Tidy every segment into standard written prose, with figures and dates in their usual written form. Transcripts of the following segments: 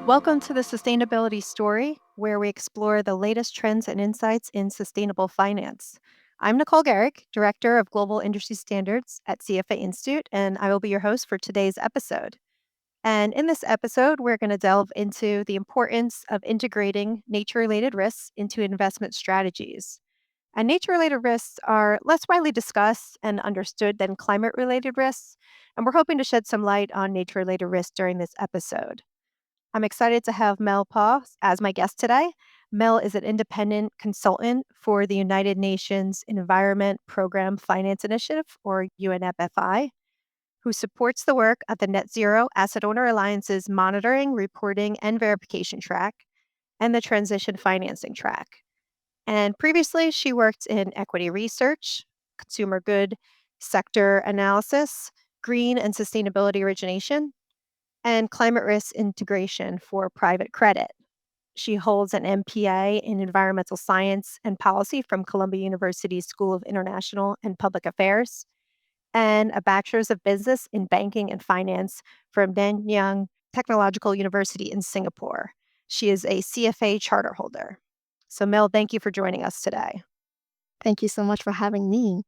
Welcome to the Sustainability Story, where we explore the latest trends and insights in sustainable finance. I'm Nicole Gehrig, Director of Global Industry Standards at CFA Institute, and I will be your host for today's episode. And in this episode, we're going to delve into the importance of integrating nature related risks into investment strategies. And nature related risks are less widely discussed and understood than climate related risks, and we're hoping to shed some light on nature related risks during this episode. I'm excited to have Mel Peh as my guest today. Mel is an independent consultant for the United Nations Environment Program Finance Initiative, or UNEP FI, who supports the work of the Net Zero Asset Owner Alliance's monitoring, reporting, and verification track, and the transition financing track. And previously, she worked in equity research, consumer good sector analysis, green and sustainability origination, and climate risk integration for private credit. She holds an MPA in environmental science and policy from Columbia University's School of International and Public Affairs, and a bachelor's of business in banking and finance from Nanyang Technological University in Singapore. She is a CFA charter holder. So, Mel, thank you for joining us today. Thank you so much for having me.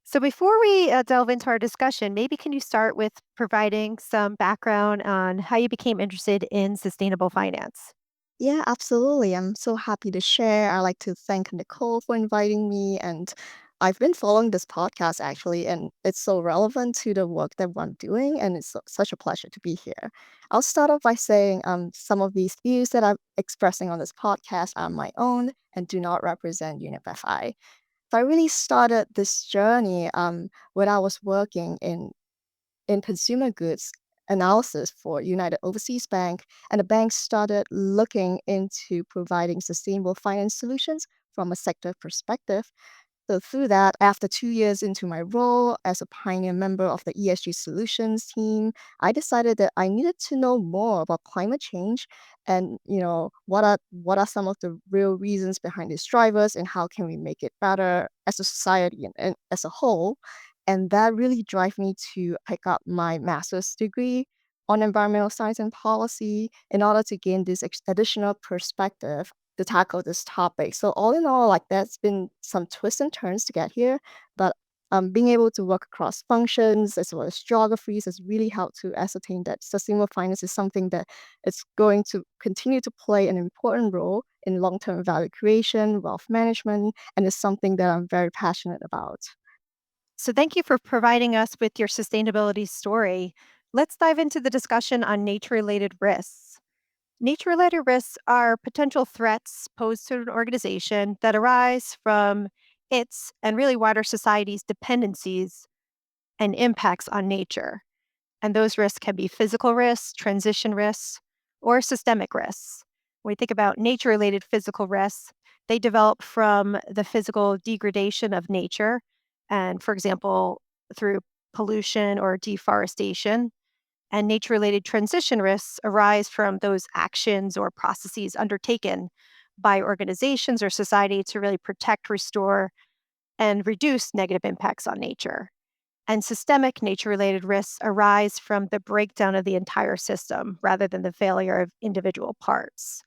So, before we delve into our discussion, maybe can you start with providing some background on how you became interested in sustainable finance? Yeah, absolutely. I'm so happy to share. I like to thank Nicole for inviting me. And I've been following this podcast actually, and it's so relevant to the work that I'm doing. And it's such a pleasure to be here. I'll start off by saying some of these views that I'm expressing on this podcast are my own and do not represent UNEP FI. So I really started this journey when I was working in consumer goods analysis for United Overseas Bank, and the bank started looking into providing sustainable finance solutions from a sector perspective. So through that, after 2 years into my role as a pioneer member of the ESG solutions team, I decided that I needed to know more about climate change and what are some of the real reasons behind these drivers and how can we make it better as a society and as a whole. And that really drive me to pick up my master's degree on environmental science and policy in order to gain this additional perspective to tackle this topic. So all in all, like that's been some twists and turns to get here, but being able to work across functions as well as geographies has really helped to ascertain that sustainable finance is something that is going to continue to play an important role in long-term value creation, wealth management, and is something that I'm very passionate about. So, thank you for providing us with your sustainability story. Let's dive into the discussion on nature related risks. Nature related risks are potential threats posed to an organization that arise from its and really wider society's dependencies and impacts on nature. And those risks can be physical risks, transition risks, or systemic risks. When we think about nature related physical risks, they develop from the physical degradation of nature, and for example, through pollution or deforestation. And nature related transition risks arise from those actions or processes undertaken by organizations or society to really protect, restore, and reduce negative impacts on nature. And systemic nature related risks arise from the breakdown of the entire system rather than the failure of individual parts.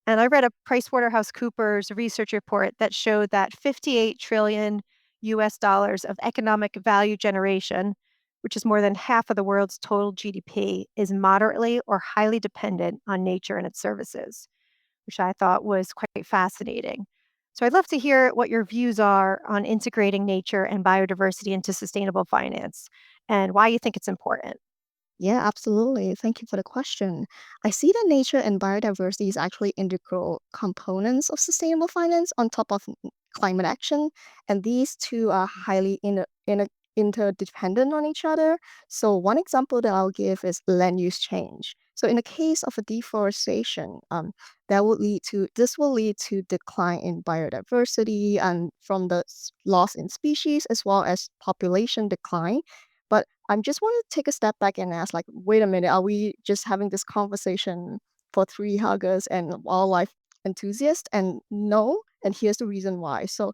And I read a PricewaterhouseCoopers research report that showed that 58 trillion US dollars of economic value generation, which is more than half of the world's total GDP, is moderately or highly dependent on nature and its services, which I thought was quite fascinating. So I'd love to hear what your views are on integrating nature and biodiversity into sustainable finance and why you think it's important. Yeah, absolutely. Thank you for the question. I see that nature and biodiversity is actually integral components of sustainable finance on top of climate action, and these two are highly interdependent on each other. So one example that I'll give is land use change. So in the case of a deforestation, this will lead to decline in biodiversity and from the loss in species as well as population decline. But I just want to take a step back and ask, like, wait a minute, are we just having this conversation for tree huggers and wildlife enthusiasts? And no, and here's the reason why. So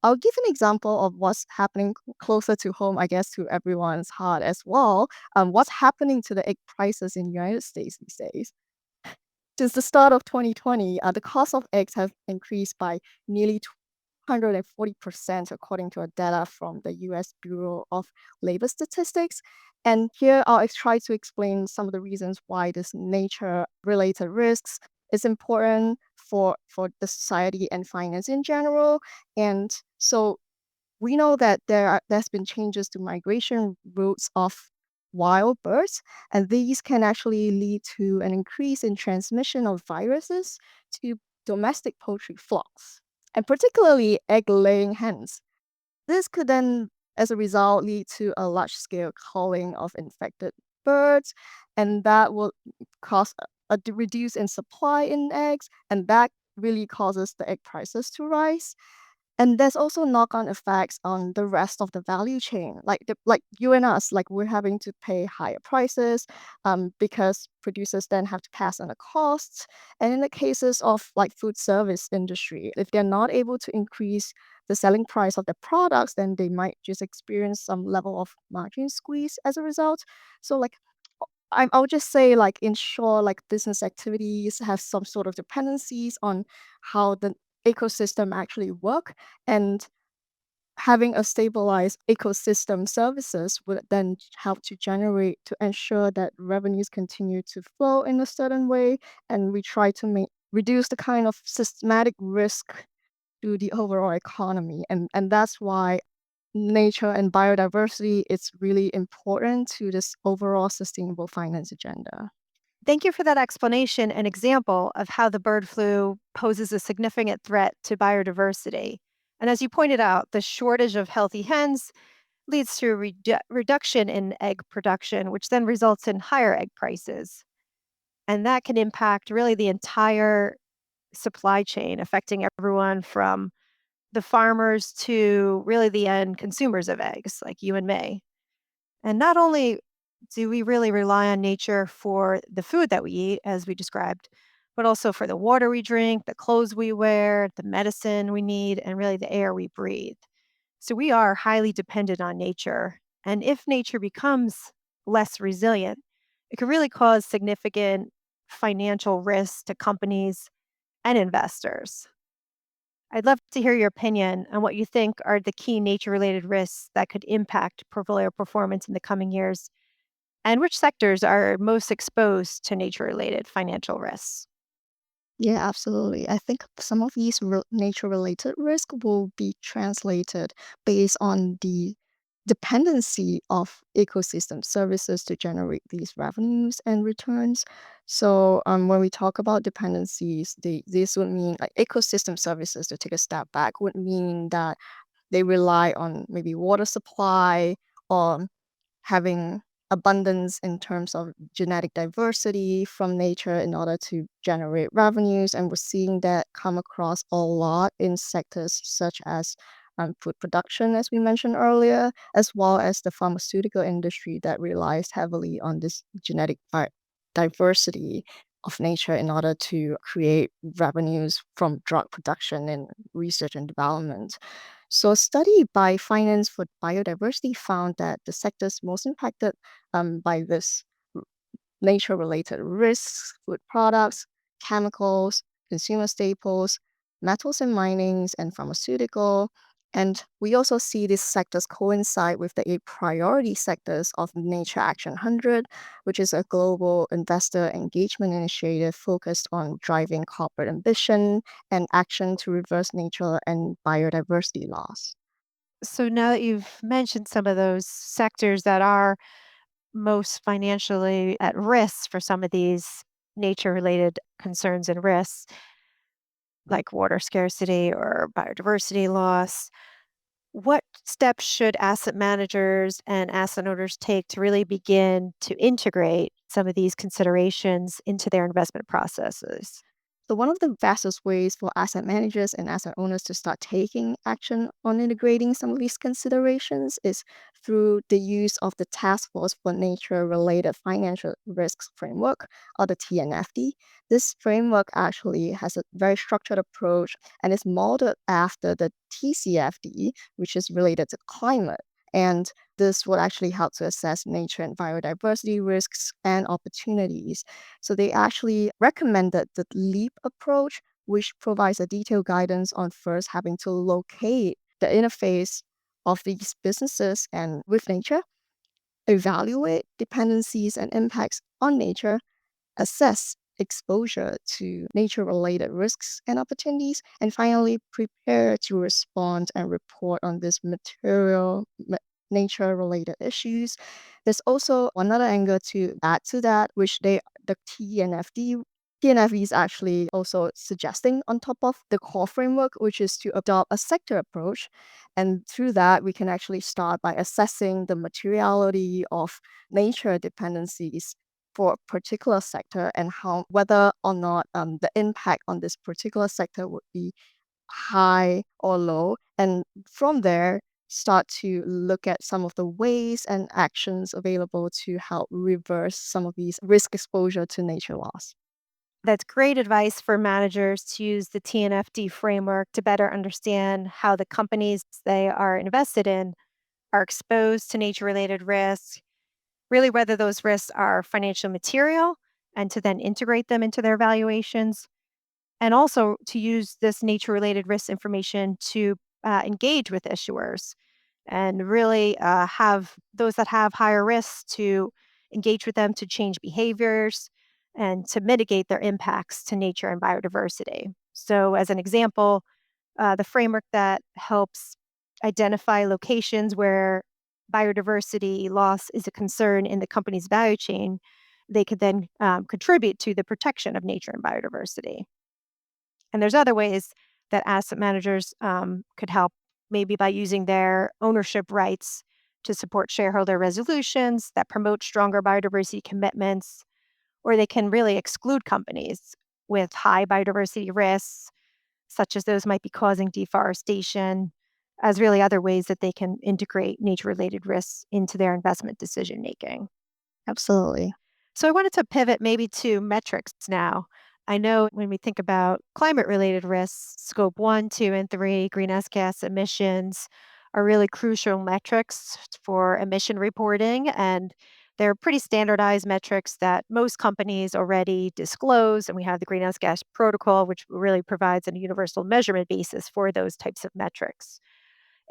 I'll give an example of what's happening closer to home, I guess, to everyone's heart as well. What's happening to the egg prices in the United States these days? Since the start of 2020, the cost of eggs have increased by nearly 140% according to data from the US Bureau of Labor Statistics. And here I'll try to explain some of the reasons why this nature-related risks is important for the society and finance in general. And so we know that there's been changes to migration routes of wild birds, and these can actually lead to an increase in transmission of viruses to domestic poultry flocks, and particularly egg-laying hens. This could then, as a result, lead to a large-scale culling of infected birds, and that will cause a reduce in supply in eggs, and that really causes the egg prices to rise. And there's also knock-on effects on the rest of the value chain. Like you and us, like we're having to pay higher prices, because producers then have to pass on the costs. And in the cases of like food service industry, if they're not able to increase the selling price of the products, then they might just experience some level of margin squeeze as a result. So like I would just say, like, in short, like, business activities have some sort of dependencies on how the ecosystem actually work, and having a stabilized ecosystem services would then help to ensure that revenues continue to flow in a certain way, and we try to reduce the kind of systematic risk to the overall economy, and that's why nature and biodiversity is really important to this overall sustainable finance agenda. Thank you for that explanation and example of how the bird flu poses a significant threat to biodiversity. And as you pointed out, the shortage of healthy hens leads to a reduction in egg production, which then results in higher egg prices. And that can impact really the entire supply chain, affecting everyone from the farmers to really the end consumers of eggs, like you and me. And not only do we really rely on nature for the food that we eat, as we described, but also for the water we drink, the clothes we wear, the medicine we need, and really the air we breathe. So we are highly dependent on nature. And if nature becomes less resilient, it could really cause significant financial risks to companies and investors. I'd love to hear your opinion on what you think are the key nature related risks that could impact portfolio performance in the coming years, and which sectors are most exposed to nature related financial risks. Yeah, absolutely. I think some of these nature-related risk will be translated based on the dependency of ecosystem services to generate these revenues and returns. So, when we talk about dependencies, this would mean like ecosystem services. To take a step back, would mean that they rely on maybe water supply or having abundance in terms of genetic diversity from nature in order to generate revenues. And we're seeing that come across a lot in sectors such as food production, as we mentioned earlier, as well as the pharmaceutical industry that relies heavily on this diversity of nature in order to create revenues from drug production and research and development. So, a study by Finance for Biodiversity found that the sectors most impacted by this nature-related risks, food products, chemicals, consumer staples, metals and minings, and pharmaceutical. And we also see these sectors coincide with the 8 priority sectors of Nature Action 100, which is a global investor engagement initiative focused on driving corporate ambition and action to reverse nature and biodiversity loss. So, now that you've mentioned some of those sectors that are most financially at risk for some of these nature related concerns and risks, like water scarcity or biodiversity loss, what steps should asset managers and asset owners take to really begin to integrate some of these considerations into their investment processes? So, one of the fastest ways for asset managers and asset owners to start taking action on integrating some of these considerations is through the use of the Taskforce for Nature Related Financial Risks Framework, or the TNFD. This framework actually has a very structured approach and is modeled after the TCFD, which is related to climate. And this would actually help to assess nature and biodiversity risks and opportunities. So they actually recommended the LEAP approach, which provides a detailed guidance on first having to locate the interface of these businesses and with nature, evaluate dependencies and impacts on nature, assess exposure to nature related risks and opportunities, and finally, prepare to respond and report on these nature related issues. There's also another angle to add to that, which the TNFD is actually also suggesting on top of the core framework, which is to adopt a sector approach. And through that, we can actually start by assessing the materiality of nature dependencies for a particular sector and how whether or not the impact on this particular sector would be high or low. And from there, start to look at some of the ways and actions available to help reverse some of these risk exposure to nature loss. That's great advice for managers to use the TNFD framework to better understand how the companies they are invested in are exposed to nature related risks, really, whether those risks are financial material, and to then integrate them into their valuations, and also to use this nature related risk information to engage with issuers and really have those that have higher risks to engage with them to change behaviors and to mitigate their impacts to nature and biodiversity. So, as an example, the framework that helps identify locations where biodiversity loss is a concern in the company's value chain, they could then contribute to the protection of nature and biodiversity. And there's other ways that asset managers could help, maybe by using their ownership rights to support shareholder resolutions that promote stronger biodiversity commitments, or they can really exclude companies with high biodiversity risks, such as those might be causing deforestation, as really other ways that they can integrate nature related risks into their investment decision making. Absolutely. So I wanted to pivot maybe to metrics now. I know when we think about climate related risks, scope one, two, and three greenhouse gas emissions are really crucial metrics for emission reporting. And they're pretty standardized metrics that most companies already disclose. And we have the Greenhouse Gas Protocol, which really provides a universal measurement basis for those types of metrics.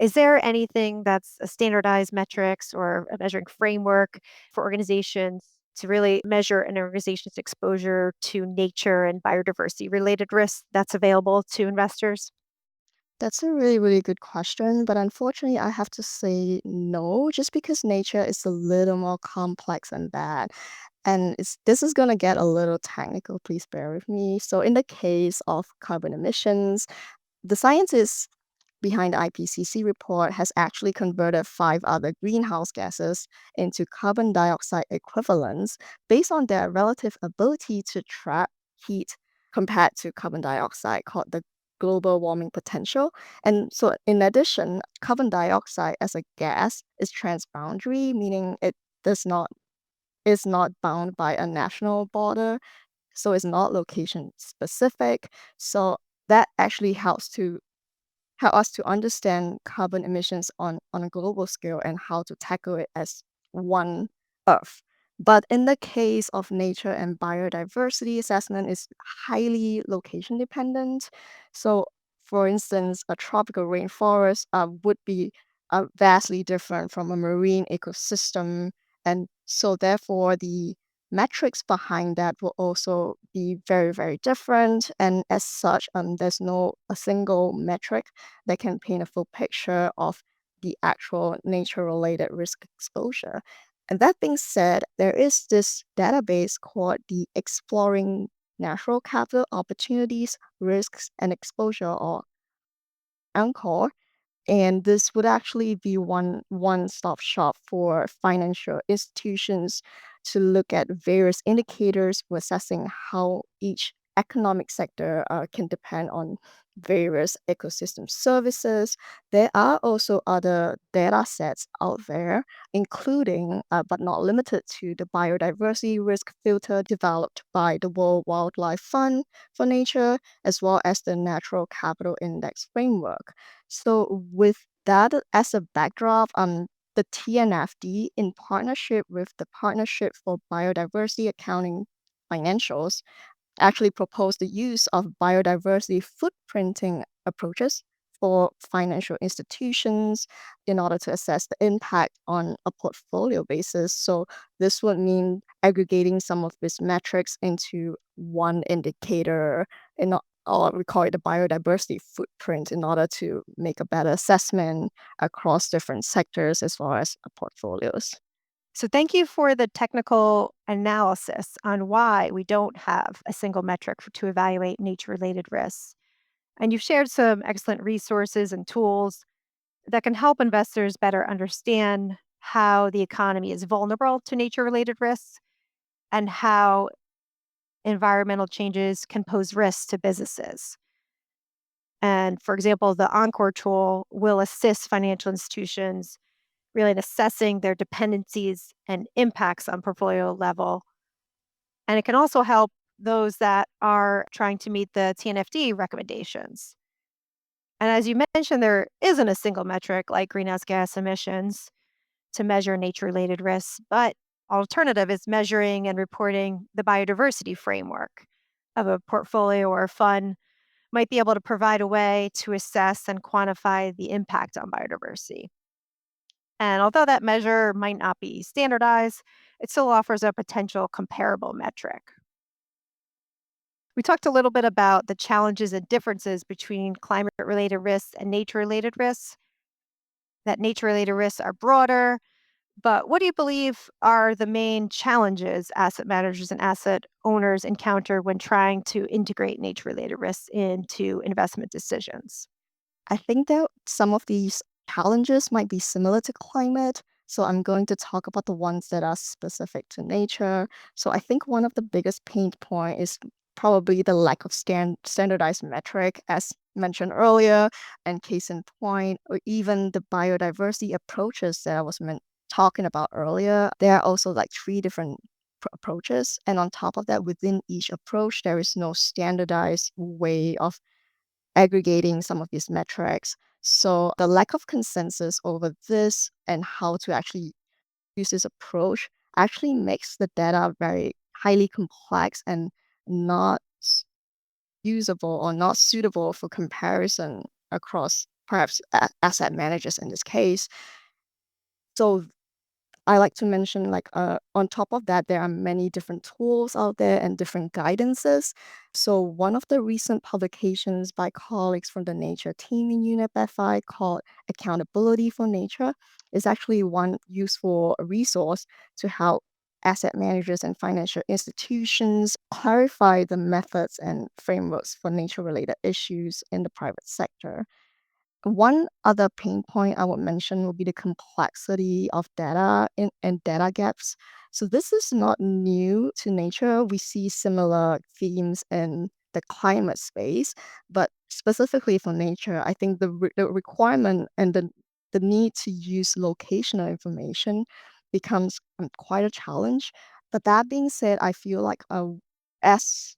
Is there anything that's a standardized metrics or a measuring framework for organizations to really measure an organization's exposure to nature and biodiversity related risks that's available to investors? That's a really, really good question, but unfortunately, I have to say no, just because nature is a little more complex than that. And this is going to get a little technical, please bear with me. So, in the case of carbon emissions, the scientists behind the IPCC report has actually converted five other greenhouse gases into carbon dioxide equivalents based on their relative ability to trap heat compared to carbon dioxide, called the global warming potential. And so, in addition, carbon dioxide as a gas is transboundary, meaning it does not is not bound by a national border, so it's not location specific. So that actually help us to understand carbon emissions on a global scale and how to tackle it as one Earth. But in the case of nature and biodiversity assessment is highly location dependent. So for instance, a tropical rainforest would be vastly different from a marine ecosystem. And so therefore the metrics behind that will also be very, very different. And as such, there's no a single metric that can paint a full picture of the actual nature related risk exposure. And that being said, there is this database called the Exploring Natural Capital Opportunities, Risks, and Exposure, or ENCORE, and this would actually be one-stop shop for financial institutions to look at various indicators for assessing how each economic sector can depend on various ecosystem services. There are also other data sets out there, including but not limited to the biodiversity risk filter developed by the World Wildlife Fund for Nature, as well as the Natural Capital Index framework. So with that as a backdrop, the TNFD, in partnership with the Partnership for Biodiversity Accounting Financials, actually proposed the use of biodiversity footprinting approaches for financial institutions in order to assess the impact on a portfolio basis. So this would mean aggregating some of these metrics into one indicator, or we call it the biodiversity footprint, in order to make a better assessment across different sectors as well as portfolios. So, thank you for the technical analysis on why we don't have a single metric to evaluate nature related risks. And you've shared some excellent resources and tools that can help investors better understand how the economy is vulnerable to nature related risks and how environmental changes can pose risks to businesses. And for example, the ENCORE tool will assist financial institutions really in assessing their dependencies and impacts on portfolio level. And it can also help those that are trying to meet the TNFD recommendations. And as you mentioned, there isn't a single metric like greenhouse gas emissions to measure nature related risks, but alternative is measuring and reporting the biodiversity framework of a portfolio or a fund might be able to provide a way to assess and quantify the impact on biodiversity. And although that measure might not be standardized, it still offers a potential comparable metric. We talked a little bit about the challenges and differences between climate related risks and nature related risks, that nature related risks are broader. But what do you believe are the main challenges asset managers and asset owners encounter when trying to integrate nature related risks into investment decisions? I think that some of these challenges might be similar to climate. So I'm going to talk about the ones that are specific to nature. So I think one of the biggest pain point is probably the lack of standardized metric, as mentioned earlier, and case in point, or even the biodiversity approaches that I was talking about earlier. There are also like three different approaches, and on top of that, within each approach, there is no standardized way of aggregating some of these metrics. So the lack of consensus over this and how to actually use this approach actually makes the data very highly complex and not usable or not suitable for comparison across perhaps asset managers in this case. So I like to mention, like, on top of that, there are many different tools out there and different guidances. So one of the recent publications by colleagues from the nature team in UNEP FI called Accountability for Nature is actually one useful resource to help asset managers and financial institutions clarify the methods and frameworks for nature-related issues in the private sector. One other pain point I would mention would be the complexity of data and data gaps. So this is not new to nature. We see similar themes in the climate space, but specifically for nature, I think the requirement and the need to use locational information becomes quite a challenge. But that being said, I feel like as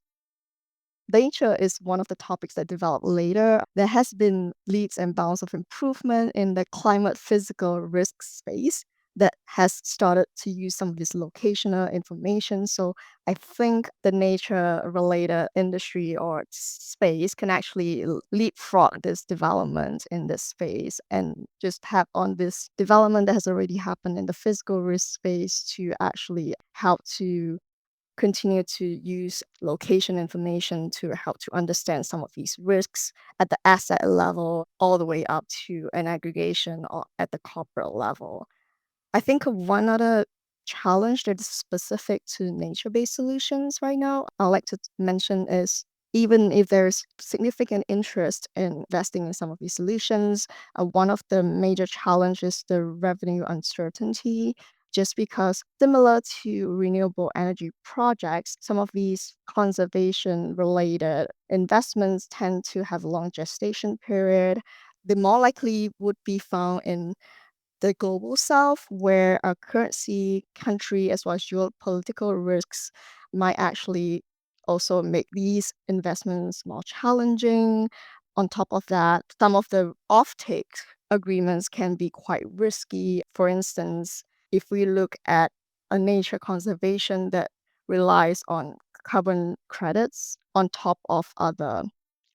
nature is one of the topics that developed later. There has been leaps and bounds of improvement in the climate physical risk space that has started to use some of this locational information. So I think the nature related industry or space can actually leapfrog this development in this space and just tap on this development that has already happened in the physical risk space to actually help to continue to use location information to help to understand some of these risks at the asset level, all the way up to an aggregation or at the corporate level. I think one other challenge that is specific to nature-based solutions right now, I like to mention is even if there's significant interest in investing in some of these solutions, one of the major challenges the revenue uncertainty. Just because, similar to renewable energy projects, some of these conservation related investments tend to have long gestation period. The more likely would be found in the global south, where a currency, country, as well as geopolitical risks might actually also make these investments more challenging. On top of that, some of the offtake agreements can be quite risky. For instance, if we look at a nature conservation that relies on carbon credits on top of other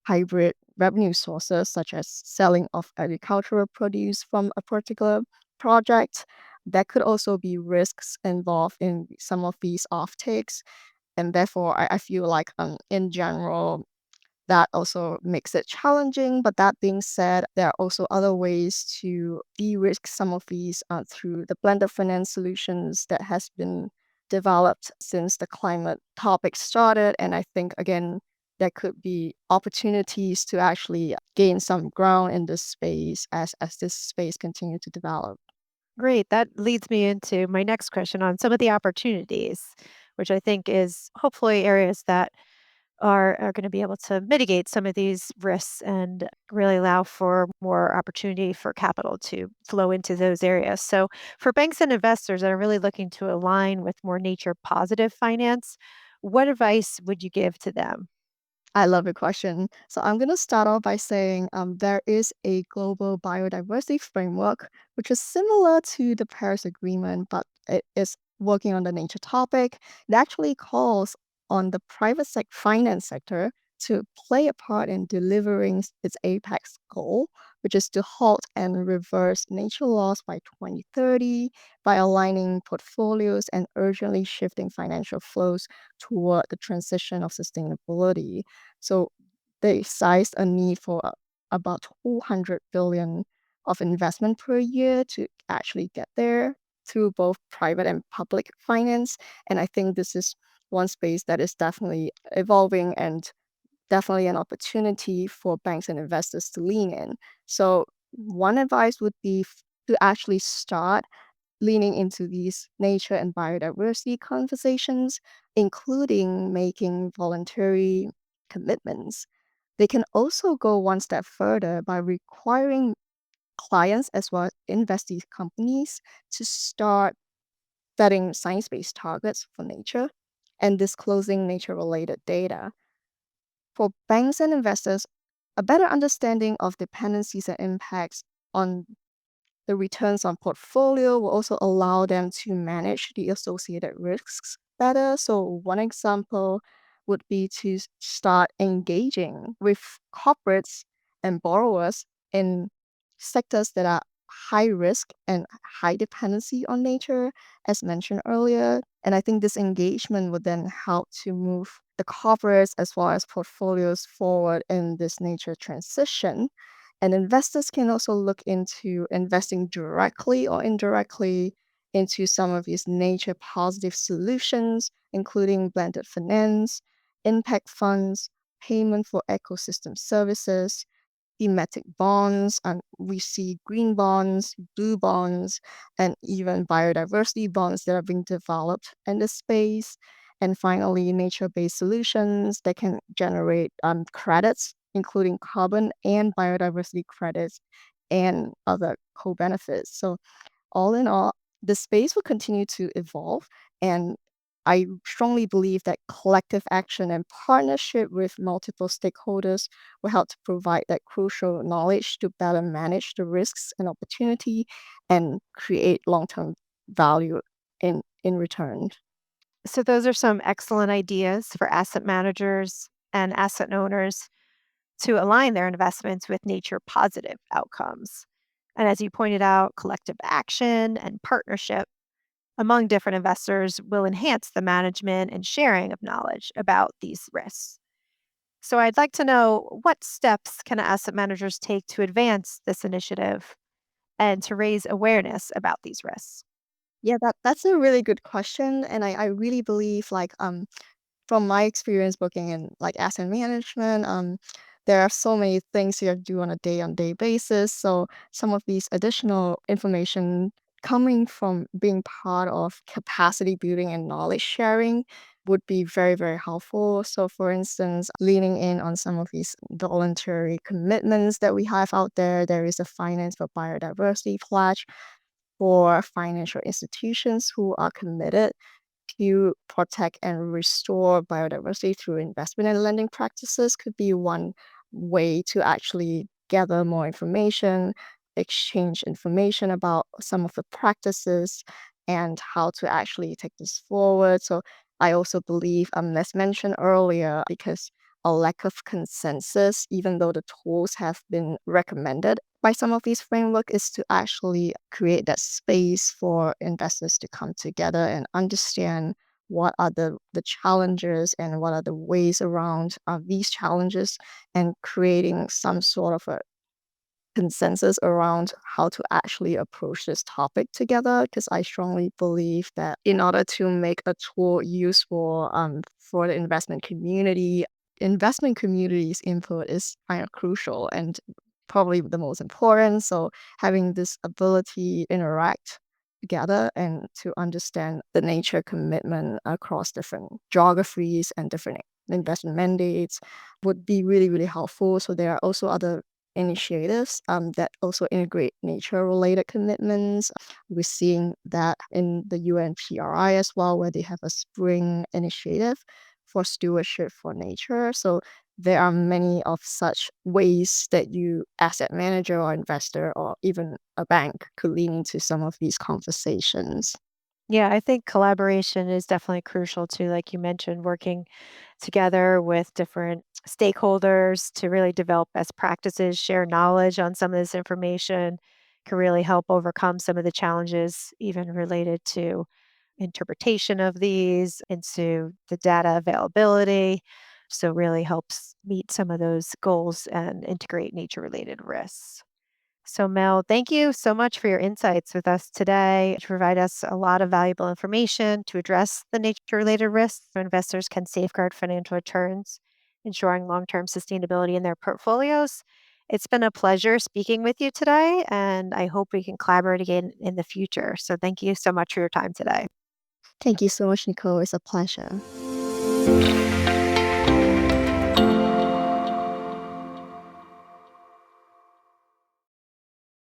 hybrid revenue sources, such as selling of agricultural produce from a particular project, there could also be risks involved in some of these offtakes. And therefore, I feel like in general, that also makes it challenging. But that being said, there are also other ways to de-risk some of these through the blended finance solutions that has been developed since the climate topic started. And I think again, there could be opportunities to actually gain some ground in this space as this space continue to develop. Great. That leads me into my next question on some of the opportunities, which I think is hopefully areas that are going to be able to mitigate some of these risks and really allow for more opportunity for capital to flow into those areas. So, for banks and investors that are really looking to align with more nature positive finance, what advice would you give to them? I love your question. So I'm going to start off by saying there is a global biodiversity framework, which is similar to the Paris Agreement, but it is working on the nature topic. It actually calls on the finance sector to play a part in delivering its apex goal, which is to halt and reverse nature loss by 2030 by aligning portfolios and urgently shifting financial flows toward the transition of sustainability. So they sized a need for about 200 billion of investment per year to actually get there through both private and public finance. And I think this is one space that is definitely evolving and definitely an opportunity for banks and investors to lean in. So one advice would be to actually start leaning into these nature and biodiversity conversations, including making voluntary commitments. They can also go one step further by requiring clients as well as investee companies to start setting science based targets for nature and disclosing nature related data. For banks and investors, a better understanding of dependencies and impacts on the returns on portfolio will also allow them to manage the associated risks better. So one example would be to start engaging with corporates and borrowers in sectors that are high risk and high dependency on nature, as mentioned earlier. And I think this engagement would then help to move the corporates as well as portfolios forward in this nature transition. And investors can also look into investing directly or indirectly into some of these nature positive solutions, including blended finance, impact funds, payment for ecosystem services, thematic bonds, and we see green bonds, blue bonds, and even biodiversity bonds that are being developed in this space. And finally, nature-based solutions that can generate credits, including carbon and biodiversity credits and other co-benefits. So all in all, the space will continue to evolve, and I strongly believe that collective action and partnership with multiple stakeholders will help to provide that crucial knowledge to better manage the risks and opportunity and create long-term value in return. So, those are some excellent ideas for asset managers and asset owners to align their investments with nature positive outcomes. And as you pointed out, collective action and partnership among different investors will enhance the management and sharing of knowledge about these risks. So, I'd like to know what steps can asset managers take to advance this initiative and to raise awareness about these risks? Yeah, that's a really good question, and I really believe from my experience working in like asset management, there are so many things you have to do on a day-on-day basis. So some of these additional information coming from being part of capacity building and knowledge sharing would be very, very helpful. So for instance, leaning in on some of these voluntary commitments that we have out there. There is a Finance for Biodiversity pledge for financial institutions who are committed to protect and restore biodiversity through investment and lending practices could be one way to actually gather more information. exchange information about some of the practices and how to actually take this forward. So I also believe, as mentioned earlier, because a lack of consensus, even though the tools have been recommended by some of these framework, is to actually create that space for investors to come together and understand what are the challenges and what are the ways around these challenges, and creating some sort of a consensus around how to actually approach this topic together. Because I strongly believe that in order to make a tool useful for the investment community's input is kind of crucial and probably the most important. So having this ability to interact together and to understand the nature commitment across different geographies and different investment mandates would be really, really helpful. So there are also other initiatives that also integrate nature-related commitments. We're seeing that in the UNPRI as well, where they have a spring initiative for stewardship for nature. So there are many of such ways that you, asset manager or investor or even a bank, could lean into some of these conversations. Yeah, I think collaboration is definitely crucial too, like you mentioned, working together with different stakeholders to really develop best practices, share knowledge on some of this information can really help overcome some of the challenges, even related to interpretation of these, into the data availability. So, really helps meet some of those goals and integrate nature related risks. So, Mel, thank you so much for your insights with us today to provide us a lot of valuable information to address the nature related risks so investors can safeguard financial returns, ensuring long term sustainability in their portfolios. It's been a pleasure speaking with you today, and I hope we can collaborate again in the future. So, thank you so much for your time today. Thank you so much, Nicole. It's a pleasure.